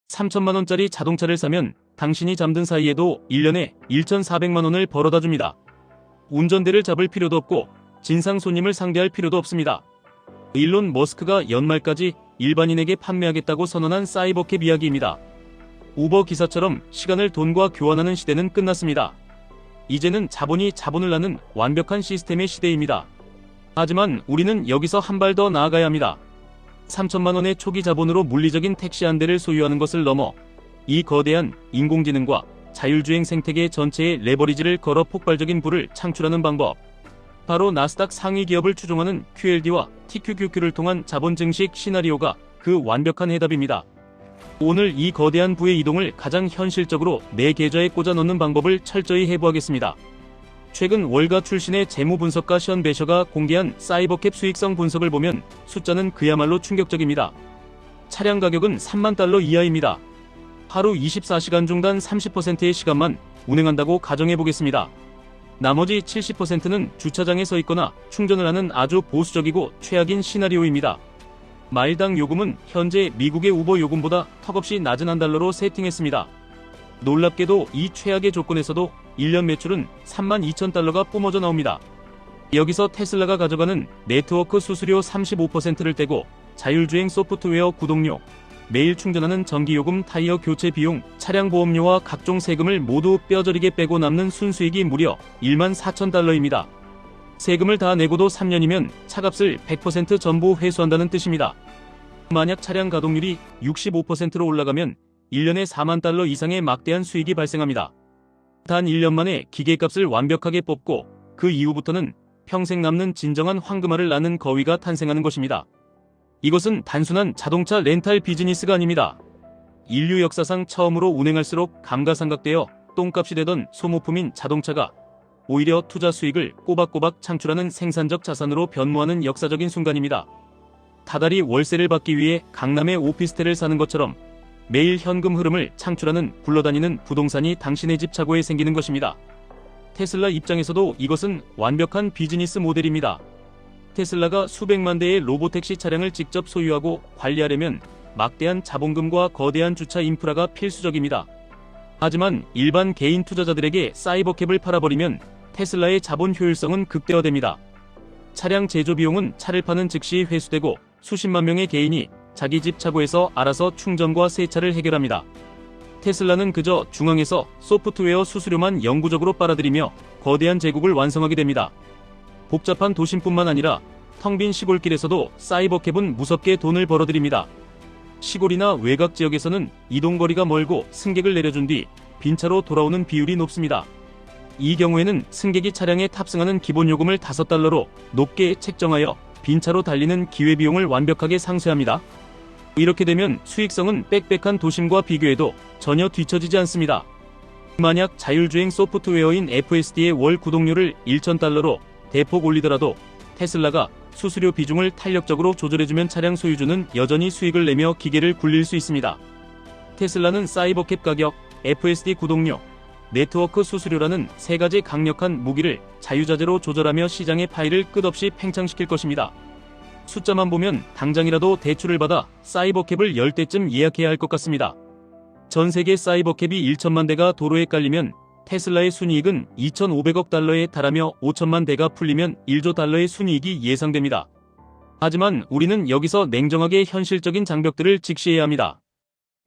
3천만원짜리 자동차를 사면 당신이 잠든 사이에도 1년에 1,400만원을 벌어다 줍니다. 운전대를 잡을 필요도 없고 진상 손님을 상대할 필요도 없습니다. 일론 머스크가 연말까지 일반인에게 판매하겠다고 선언한 사이버캡 이야기입니다. 우버 기사처럼 시간을 돈과 교환하는 시대는 끝났습니다. 이제는 자본이 자본을 낳는 완벽한 시스템의 시대입니다. 하지만 우리는 여기서 한 발 더 나아가야 합니다. 3천만원의 초기 자본으로 물리적인 택시 한 대를 소유하는 것을 넘어 이 거대한 인공지능과 자율주행 생태계 전체에 레버리지를 걸어 폭발적인 부를 창출하는 방법. 바로 나스닥 상위 기업을 추종하는 QLD와 TQQQ를 통한 자본 증식 시나리오가 그 완벽한 해답입니다. 오늘 이 거대한 부의 이동을 가장 현실적으로 내 계좌에 꽂아 넣는 방법을 철저히 해부하겠습니다. 최근 월가 출신의 재무분석가 션 베셔가 공개한 사이버캡 수익성 분석을 보면 숫자는 그야말로 충격적입니다. 차량 가격은 3만 달러 이하입니다. 하루 24시간 중 단 30%의 시간만 운행한다고 가정해보겠습니다. 나머지 70%는 주차장에 서 있거나 충전을 하는 아주 보수적이고 최악인 시나리오입니다. 마일당 요금은 현재 미국의 우버 요금보다 턱없이 낮은 $1로 세팅했습니다. 놀랍게도 이 최악의 조건에서도 1년 매출은 32,000달러가 뿜어져 나옵니다. 여기서 테슬라가 가져가는 네트워크 수수료 35%를 떼고 자율주행 소프트웨어 구독료, 매일 충전하는 전기요금, 타이어 교체 비용, 차량 보험료와 각종 세금을 모두 뼈저리게 빼고 남는 순수익이 무려 14,000달러입니다. 세금을 다 내고도 3년이면 차값을 100% 전부 회수한다는 뜻입니다. 만약 차량 가동률이 65%로 올라가면 1년에 4만 달러 이상의 막대한 수익이 발생합니다. 단 1년 만에 기계값을 완벽하게 뽑고 그 이후부터는 평생 남는 진정한 황금알을 낳는 거위가 탄생하는 것입니다. 이것은 단순한 자동차 렌탈 비즈니스가 아닙니다. 인류 역사상 처음으로 운행할수록 감가상각되어 똥값이 되던 소모품인 자동차가 오히려 투자 수익을 꼬박꼬박 창출하는 생산적 자산으로 변모하는 역사적인 순간입니다. 다달이 월세를 받기 위해 강남의 오피스텔을 사는 것처럼 매일 현금 흐름을 창출하는 굴러다니는 부동산이 당신의 집 차고에 생기는 것입니다. 테슬라 입장에서도 이것은 완벽한 비즈니스 모델입니다. 테슬라가 수백만 대의 로보택시 차량을 직접 소유하고 관리하려면 막대한 자본금과 거대한 주차 인프라가 필수적입니다. 하지만 일반 개인 투자자들에게 사이버캡을 팔아버리면 테슬라의 자본 효율성은 극대화됩니다. 차량 제조 비용은 차를 파는 즉시 회수되고 수십만 명의 개인이 자기 집 차고에서 알아서 충전과 세차를 해결합니다. 테슬라는 그저 중앙에서 소프트웨어 수수료만 영구적으로 빨아들이며 거대한 제국을 완성하게 됩니다. 복잡한 도심뿐만 아니라 텅 빈 시골길에서도 사이버캡은 무섭게 돈을 벌어들입니다. 시골이나 외곽 지역에서는 이동거리가 멀고 승객을 내려준 뒤 빈차로 돌아오는 비율이 높습니다. 이 경우에는 승객이 차량에 탑승하는 기본 요금을 $5로 높게 책정하여 빈차로 달리는 기회비용을 완벽하게 상쇄합니다. 이렇게 되면 수익성은 빽빽한 도심과 비교해도 전혀 뒤처지지 않습니다. 만약 자율주행 소프트웨어인 FSD의 월 구독료를 $1,000로 대폭 올리더라도 테슬라가 수수료 비중을 탄력적으로 조절해주면 차량 소유주는 여전히 수익을 내며 기계를 굴릴 수 있습니다. 테슬라는 사이버캡 가격, FSD 구독료, 네트워크 수수료라는 세 가지 강력한 무기를 자유자재로 조절하며 시장의 파이를 끝없이 팽창시킬 것입니다. 숫자만 보면 당장이라도 대출을 받아 사이버캡을 열 때쯤 예약해야 할 것 같습니다. 전 세계 사이버캡이 1천만 대가 도로에 깔리면 테슬라의 순이익은 2,500억 달러에 달하며 5천만 대가 풀리면 1조 달러의 순이익이 예상됩니다. 하지만 우리는 여기서 냉정하게 현실적인 장벽들을 직시해야 합니다.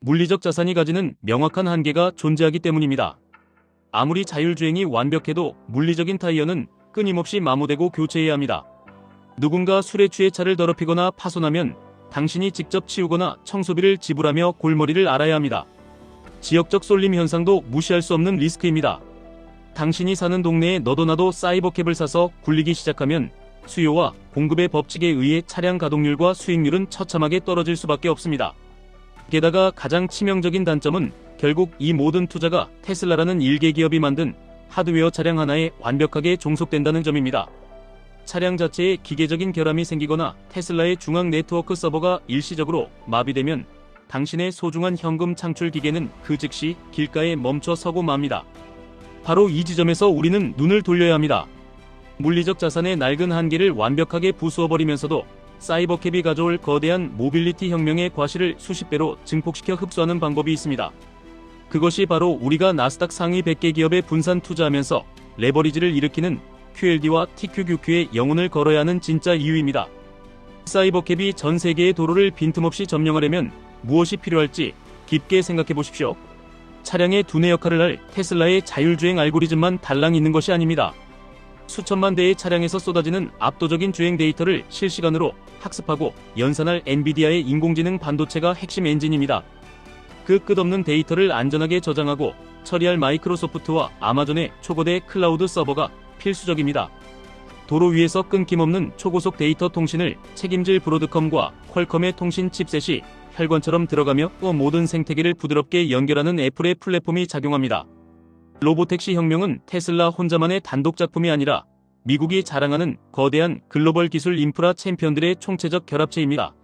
물리적 자산이 가지는 명확한 한계가 존재하기 때문입니다. 아무리 자율주행이 완벽해도 물리적인 타이어는 끊임없이 마모되고 교체해야 합니다. 누군가 술에 취해 차를 더럽히거나 파손하면 당신이 직접 치우거나 청소비를 지불하며 골머리를 앓아야 합니다. 지역적 쏠림 현상도 무시할 수 없는 리스크입니다. 당신이 사는 동네에 너도 나도 사이버캡을 사서 굴리기 시작하면 수요와 공급의 법칙에 의해 차량 가동률과 수익률은 처참하게 떨어질 수밖에 없습니다. 게다가 가장 치명적인 단점은 결국 이 모든 투자가 테슬라라는 일개 기업이 만든 하드웨어 차량 하나에 완벽하게 종속된다는 점입니다. 차량 자체에 기계적인 결함이 생기거나 테슬라의 중앙 네트워크 서버가 일시적으로 마비되면 당신의 소중한 현금 창출 기계는 그 즉시 길가에 멈춰 서고 맙니다. 바로 이 지점에서 우리는 눈을 돌려야 합니다. 물리적 자산의 낡은 한계를 완벽하게 부수어버리면서도 사이버캡이 가져올 거대한 모빌리티 혁명의 과실을 수십 배로 증폭시켜 흡수하는 방법이 있습니다. 그것이 바로 우리가 나스닥 상위 100개 기업에 분산 투자하면서 레버리지를 일으키는 QLD와 TQQQ의 영혼을 걸어야 하는 진짜 이유입니다. 사이버캡이 전 세계의 도로를 빈틈없이 점령하려면 무엇이 필요할지 깊게 생각해 보십시오. 차량의 두뇌 역할을 할 테슬라의 자율주행 알고리즘만 달랑 있는 것이 아닙니다. 수천만 대의 차량에서 쏟아지는 압도적인 주행 데이터를 실시간으로 학습하고 연산할 엔비디아의 인공지능 반도체가 핵심 엔진입니다. 그 끝없는 데이터를 안전하게 저장하고 처리할 마이크로소프트와 아마존의 초거대 클라우드 서버가 필수적입니다. 도로 위에서 끊김없는 초고속 데이터 통신을 책임질 브로드컴과 퀄컴의 통신 칩셋이 혈관처럼 들어가며 모든 생태계를 부드럽게 연결하는 애플의 플랫폼이 작용합니다. 로보택시 혁명은 테슬라 혼자만의 단독 작품이 아니라 미국이 자랑하는 거대한 글로벌 기술 인프라 챔피언들의 총체적 결합체입니다.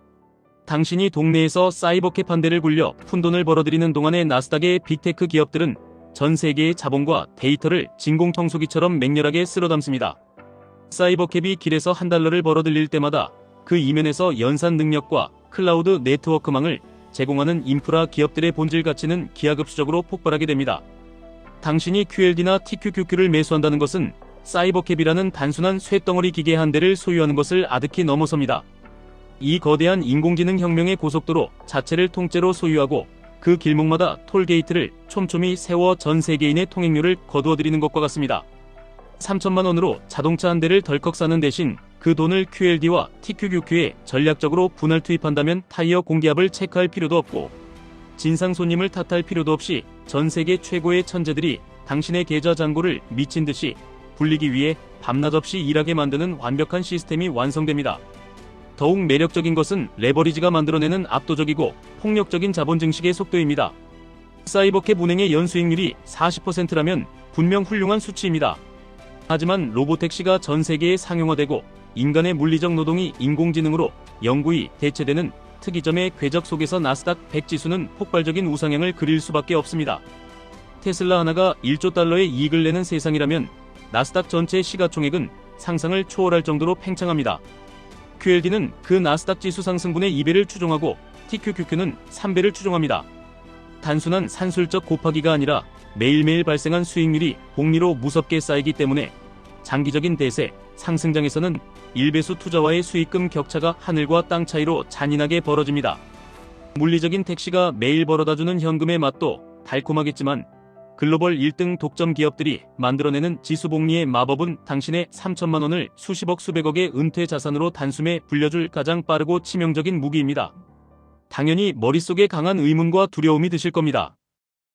당신이 동네에서 사이버캡 한 대를 굴려 푼돈을 벌어들이는 동안의 나스닥의 빅테크 기업들은 전 세계의 자본과 데이터를 진공청소기처럼 맹렬하게 쓸어담습니다. 사이버캡이 길에서 $1를 벌어들일 때마다 그 이면에서 연산 능력과 클라우드 네트워크망을 제공하는 인프라 기업들의 본질 가치는 기하급수적으로 폭발하게 됩니다. 당신이 QLD나 TQQQ를 매수한다는 것은 사이버캡이라는 단순한 쇳덩어리 기계 한 대를 소유하는 것을 아득히 넘어섭니다. 이 거대한 인공지능 혁명의 고속도로 자체를 통째로 소유하고 그 길목마다 톨게이트를 촘촘히 세워 전 세계인의 통행료를 거두어들이는 것과 같습니다. 3천만 원으로 자동차 한 대를 덜컥 사는 대신 그 돈을 QLD와 TQQQ에 전략적으로 분할 투입한다면 타이어 공기압을 체크할 필요도 없고 진상 손님을 탓할 필요도 없이 전 세계 최고의 천재들이 당신의 계좌 잔고를 미친 듯이 불리기 위해 밤낮 없이 일하게 만드는 완벽한 시스템이 완성됩니다. 더욱 매력적인 것은 레버리지가 만들어내는 압도적이고 폭력적인 자본 증식의 속도입니다. 사이버캡 운행의 연수익률이 40%라면 분명 훌륭한 수치입니다. 하지만 로보택시가 전 세계에 상용화되고 인간의 물리적 노동이 인공지능으로 영구히 대체되는 특이점의 궤적 속에서 나스닥 100 지수는 폭발적인 우상향을 그릴 수밖에 없습니다. 테슬라 하나가 1조 달러의 이익을 내는 세상이라면 나스닥 전체 시가총액은 상상을 초월할 정도로 팽창합니다. QLD는 그 나스닥 지수 상승분의 2배를 추종하고 TQQQ는 3배를 추종합니다. 단순한 산술적 곱하기가 아니라 매일매일 발생한 수익률이 복리로 무섭게 쌓이기 때문에 장기적인 대세, 상승장에서는 일배수 투자와의 수익금 격차가 하늘과 땅 차이로 잔인하게 벌어집니다. 물리적인 택시가 매일 벌어다주는 현금의 맛도 달콤하겠지만 글로벌 1등 독점 기업들이 만들어내는 지수복리의 마법은 당신의 3천만 원을 수십억 수백억의 은퇴 자산으로 단숨에 불려줄 가장 빠르고 치명적인 무기입니다. 당연히 머릿속에 강한 의문과 두려움이 드실 겁니다.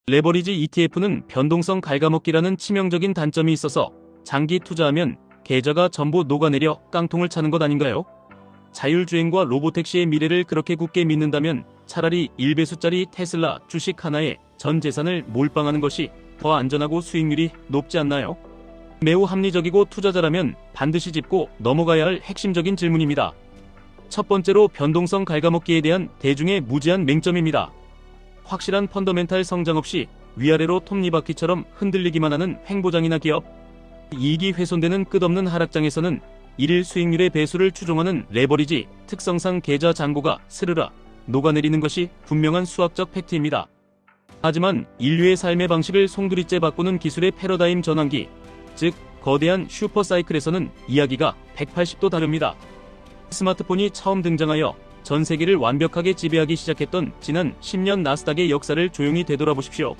레버리지 ETF는 변동성 갉아먹기라는 치명적인 단점이 있어서 장기 투자하면 계좌가 전부 녹아내려 깡통을 차는 것 아닌가요? 자율주행과 로보택시의 미래를 그렇게 굳게 믿는다면 차라리 1배수짜리 테슬라 주식 하나에 전 재산을 몰빵하는 것이 더 안전하고 수익률이 높지 않나요? 매우 합리적이고 투자자라면 반드시 짚고 넘어가야 할 핵심적인 질문입니다. 첫 번째로 변동성 갉아먹기에 대한 대중의 무지한 맹점입니다. 확실한 펀더멘탈 성장 없이 위아래로 톱니바퀴처럼 흔들리기만 하는 횡보장이나 기업, 이익이 훼손되는 끝없는 하락장에서는 일일 수익률의 배수를 추종하는 레버리지 특성상 계좌 잔고가 스르르 녹아내리는 것이 분명한 수학적 팩트입니다. 하지만 인류의 삶의 방식을 송두리째 바꾸는 기술의 패러다임 전환기, 즉 거대한 슈퍼사이클에서는 이야기가 180도 다릅니다. 스마트폰이 처음 등장하여 전 세계를 완벽하게 지배하기 시작했던 지난 10년 나스닥의 역사를 조용히 되돌아보십시오.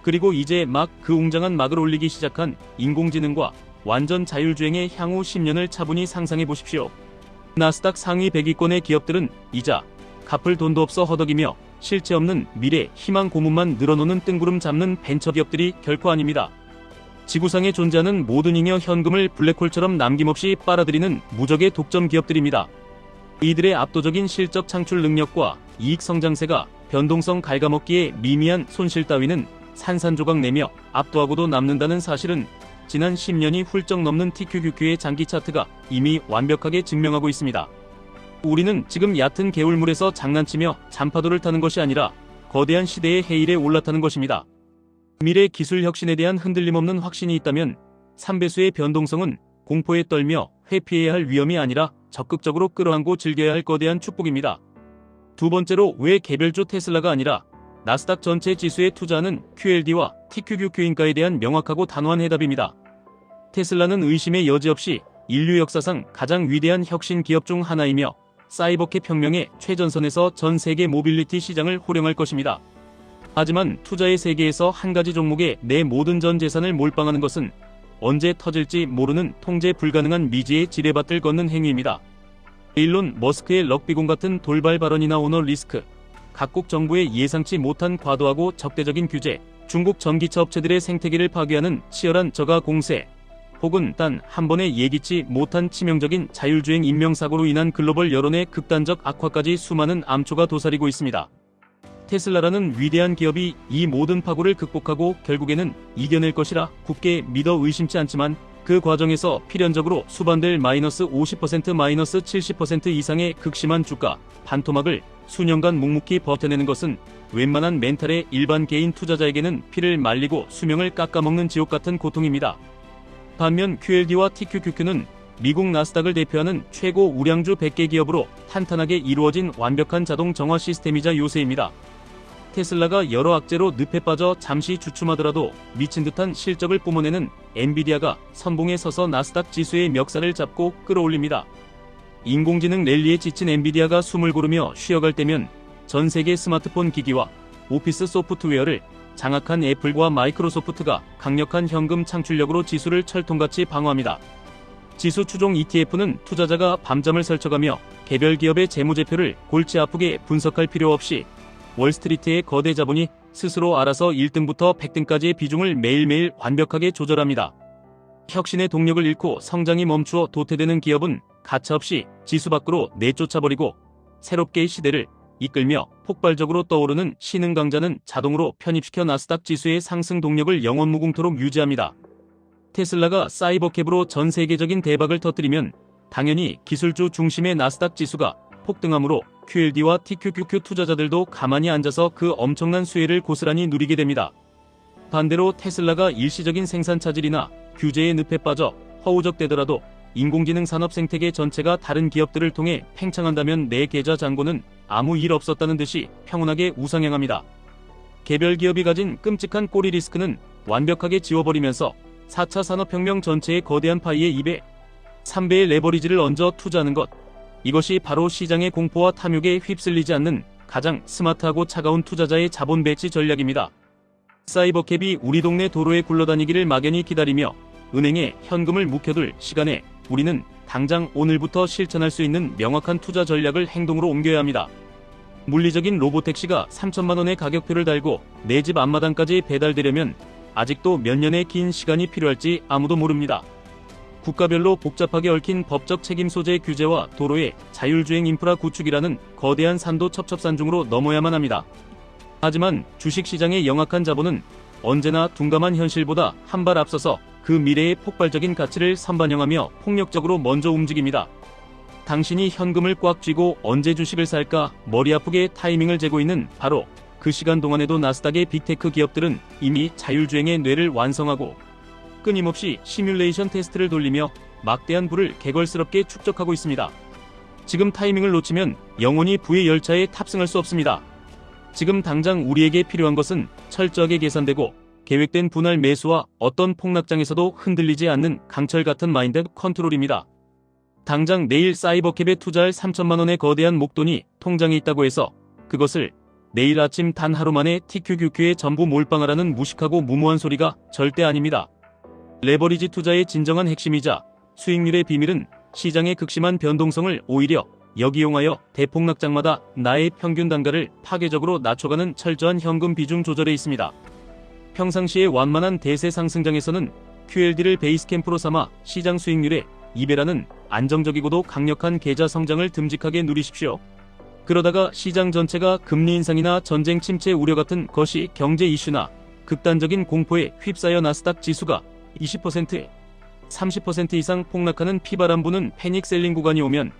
그리고 이제 막 그 웅장한 막을 올리기 시작한 인공지능과 완전 자율주행의 향후 10년을 차분히 상상해 보십시오. 나스닥 상위 100위권의 기업들은 이자, 갚을 돈도 없어 허덕이며 실체 없는 미래 희망 고문만 늘어놓는 뜬구름 잡는 벤처기업들이 결코 아닙니다. 지구상에 존재하는 모든 잉여 현금을 블랙홀처럼 남김없이 빨아들이는 무적의 독점 기업들입니다. 이들의 압도적인 실적 창출 능력과 이익 성장세가 변동성 갉아먹기의 미미한 손실 따위는 산산조각 내며 압도하고도 남는다는 사실은 지난 10년이 훌쩍 넘는 TQQQ의 장기 차트가 이미 완벽하게 증명하고 있습니다. 우리는 지금 얕은 개울물에서 장난치며 잔파도를 타는 것이 아니라 거대한 시대의 해일에 올라타는 것입니다. 미래 기술 혁신에 대한 흔들림 없는 확신이 있다면 3배수의 변동성은 공포에 떨며 회피해야 할 위험이 아니라 적극적으로 끌어안고 즐겨야 할 거대한 축복입니다. 두 번째로 왜 개별주 테슬라가 아니라 나스닥 전체 지수에 투자하는 QLD와 TQQQ인가에 대한 명확하고 단호한 해답입니다. 테슬라는 의심의 여지 없이 인류 역사상 가장 위대한 혁신 기업 중 하나이며 사이버캡 혁명의 최전선에서 전 세계 모빌리티 시장을 호령할 것입니다. 하지만 투자의 세계에서 한 가지 종목에 내 모든 전 재산을 몰빵하는 것은 언제 터질지 모르는 통제 불가능한 미지의 지뢰밭을 걷는 행위입니다. 일론 머스크의 럭비공 같은 돌발 발언이나 오너 리스크, 각국 정부의 예상치 못한 과도하고 적대적인 규제, 중국 전기차 업체들의 생태계를 파괴하는 치열한 저가 공세, 혹은 단 한 번에 예기치 못한 치명적인 자율주행 인명사고로 인한 글로벌 여론의 극단적 악화까지 수많은 암초가 도사리고 있습니다. 테슬라라는 위대한 기업이 이 모든 파고를 극복하고 결국에는 이겨낼 것이라 굳게 믿어 의심치 않지만 그 과정에서 필연적으로 수반될 마이너스 50% 마이너스 70% 이상의 극심한 주가 반토막을 수년간 묵묵히 버텨내는 것은 웬만한 멘탈의 일반 개인 투자자에게는 피를 말리고 수명을 깎아먹는 지옥 같은 고통입니다. 반면 QLD와 TQQQ는 미국 나스닥을 대표하는 최고 우량주 100개 기업으로 탄탄하게 이루어진 완벽한 자동 정화 시스템이자 요새입니다. 테슬라가 여러 악재로 늪에 빠져 잠시 주춤하더라도 미친 듯한 실적을 뿜어내는 엔비디아가 선봉에 서서 나스닥 지수의 멱살을 잡고 끌어올립니다. 인공지능 랠리에 지친 엔비디아가 숨을 고르며 쉬어갈 때면 전 세계 스마트폰 기기와 오피스 소프트웨어를 장악한 애플과 마이크로소프트가 강력한 현금 창출력으로 지수를 철통같이 방어합니다. 지수 추종 ETF는 투자자가 밤잠을 설쳐가며 개별 기업의 재무제표를 골치 아프게 분석할 필요 없이 월스트리트의 거대 자본이 스스로 알아서 1등부터 100등까지의 비중을 매일매일 완벽하게 조절합니다. 혁신의 동력을 잃고 성장이 멈추어 도태되는 기업은 가차없이 지수 밖으로 내쫓아버리고 새롭게 시대를 이끌며 폭발적으로 떠오르는 신흥 강자는 자동으로 편입시켜 나스닥 지수의 상승 동력을 영원무궁토록 유지합니다. 테슬라가 사이버캡으로 전 세계적인 대박을 터뜨리면 당연히 기술주 중심의 나스닥 지수가 폭등하므로 QLD와 TQQQ 투자자들도 가만히 앉아서 그 엄청난 수혜를 고스란히 누리게 됩니다. 반대로 테슬라가 일시적인 생산 차질이나 규제의 늪에 빠져 허우적대더라도 인공지능 산업 생태계 전체가 다른 기업들을 통해 팽창한다면 내 계좌 잔고는 아무 일 없었다는 듯이 평온하게 우상향합니다. 개별 기업이 가진 끔찍한 꼬리 리스크는 완벽하게 지워버리면서 4차 산업혁명 전체의 거대한 파이에 2배, 3배의 레버리지를 얹어 투자하는 것. 이것이 바로 시장의 공포와 탐욕에 휩쓸리지 않는 가장 스마트하고 차가운 투자자의 자본 배치 전략입니다. 사이버캡이 우리 동네 도로에 굴러다니기를 막연히 기다리며 은행에 현금을 묵혀둘 시간에 우리는 당장 오늘부터 실천할 수 있는 명확한 투자 전략을 행동으로 옮겨야 합니다. 물리적인 로보택시가 3천만 원의 가격표를 달고 내 집 앞마당까지 배달되려면 아직도 몇 년의 긴 시간이 필요할지 아무도 모릅니다. 국가별로 복잡하게 얽힌 법적 책임 소재 규제와 도로의 자율주행 인프라 구축이라는 거대한 산도 첩첩산중으로 넘어야만 합니다. 하지만 주식시장의 영악한 자본은 언제나 둔감한 현실보다 한 발 앞서서 그 미래의 폭발적인 가치를 선반영하며 폭력적으로 먼저 움직입니다. 당신이 현금을 꽉 쥐고 언제 주식을 살까 머리 아프게 타이밍을 재고 있는 바로 그 시간 동안에도 나스닥의 빅테크 기업들은 이미 자율주행의 뇌를 완성하고 끊임없이 시뮬레이션 테스트를 돌리며 막대한 부를 개걸스럽게 축적하고 있습니다. 지금 타이밍을 놓치면 영원히 부의 열차에 탑승할 수 없습니다. 지금 당장 우리에게 필요한 것은 철저하게 계산되고 계획된 분할 매수와 어떤 폭락장에서도 흔들리지 않는 강철 같은 마인드 컨트롤입니다. 당장 내일 사이버캡에 투자할 3천만 원의 거대한 목돈이 통장에 있다고 해서 그것을 내일 아침 단 하루 만에 TQQQ에 전부 몰빵하라는 무식하고 무모한 소리가 절대 아닙니다. 레버리지 투자의 진정한 핵심이자 수익률의 비밀은 시장의 극심한 변동성을 오히려 역이용하여 대폭락장마다 나의 평균 단가를 파괴적으로 낮춰가는 철저한 현금 비중 조절에 있습니다. 평상시에 완만한 대세 상승장에서는 QLD를 베이스 캠프로 삼아 시장 수익률의 2배라는 안정적이고도 강력한 계좌 성장을 듬직하게 누리십시오. 그러다가 시장 전체가 금리 인상이나 전쟁 침체 우려 같은 것이 경제 이슈나 극단적인 공포에 휩싸여 나스닥 지수가 20%, 30% 이상 폭락하는 피바람 부는 패닉 셀링 구간이 오면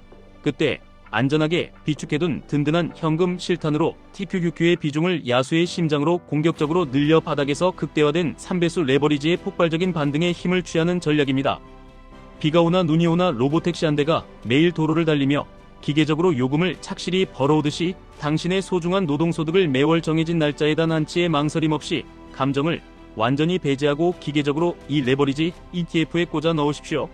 그때 안전하게 비축해둔 든든한 현금 실탄으로 TQQQ의 비중을 야수의 심장으로 공격적으로 늘려 바닥에서 극대화된 3배수 레버리지의 폭발적인 반등에 힘을 취하는 전략입니다. 비가 오나 눈이 오나 로보택시 한 대가 매일 도로를 달리며 기계적으로 요금을 착실히 벌어오듯이 당신의 소중한 노동소득을 매월 정해진 날짜에 단 한치의 망설임 없이 감정을 완전히 배제하고 기계적으로 이 레버리지 ETF에 꽂아 넣으십시오.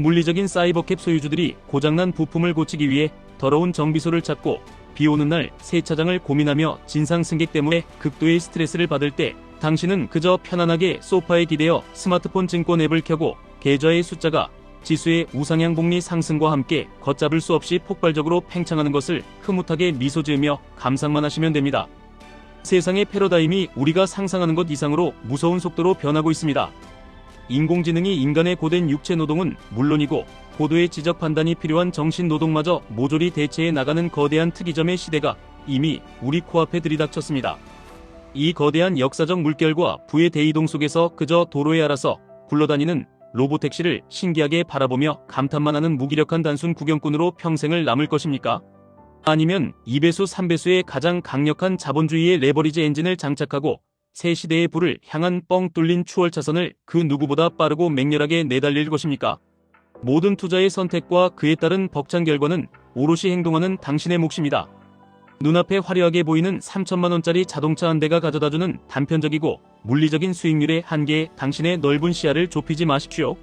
물리적인 사이버캡 소유주들이 고장난 부품을 고치기 위해 더러운 정비소를 찾고 비 오는 날 세차장을 고민하며 진상 승객 때문에 극도의 스트레스를 받을 때 당신은 그저 편안하게 소파에 기대어 스마트폰 증권 앱을 켜고 계좌의 숫자가 지수의 우상향 복리 상승과 함께 걷잡을 수 없이 폭발적으로 팽창하는 것을 흐뭇하게 미소 지으며 감상만 하시면 됩니다. 세상의 패러다임이 우리가 상상하는 것 이상으로 무서운 속도로 변하고 있습니다. 인공지능이 인간의 고된 육체 노동은 물론이고 고도의 지적 판단이 필요한 정신 노동마저 모조리 대체해 나가는 거대한 특이점의 시대가 이미 우리 코앞에 들이닥쳤습니다. 이 거대한 역사적 물결과 부의 대이동 속에서 그저 도로에 알아서 굴러다니는 로보택시를 신기하게 바라보며 감탄만 하는 무기력한 단순 구경꾼으로 평생을 남을 것입니까? 아니면 2배수 3배수의 가장 강력한 자본주의의 레버리지 엔진을 장착하고 새 시대의 불을 향한 뻥 뚫린 추월 차선을 그 누구보다 빠르고 맹렬하게 내달릴 것입니까? 모든 투자의 선택과 그에 따른 벅찬 결과는 오롯이 행동하는 당신의 몫입니다. 눈앞에 화려하게 보이는 3천만 원짜리 자동차 한 대가 가져다주는 단편적이고 물리적인 수익률의 한계에 당신의 넓은 시야를 좁히지 마십시오.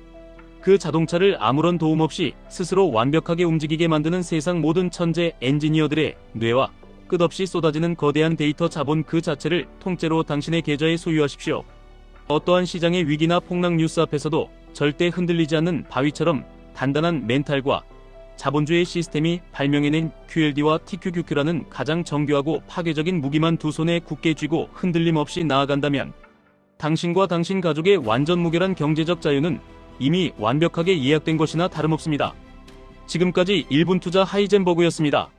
그 자동차를 아무런 도움 없이 스스로 완벽하게 움직이게 만드는 세상 모든 천재 엔지니어들의 뇌와 끝없이 쏟아지는 거대한 데이터 자본 그 자체를 통째로 당신의 계좌에 소유하십시오. 어떠한 시장의 위기나 폭락 뉴스 앞에서도 절대 흔들리지 않는 바위처럼 단단한 멘탈과 자본주의 시스템이 발명해낸 QLD와 TQQQ라는 가장 정교하고 파괴적인 무기만 두 손에 굳게 쥐고 흔들림 없이 나아간다면 당신과 당신 가족의 완전 무결한 경제적 자유는 이미 완벽하게 예약된 것이나 다름없습니다. 지금까지 1분 투자 하이젠버그였습니다.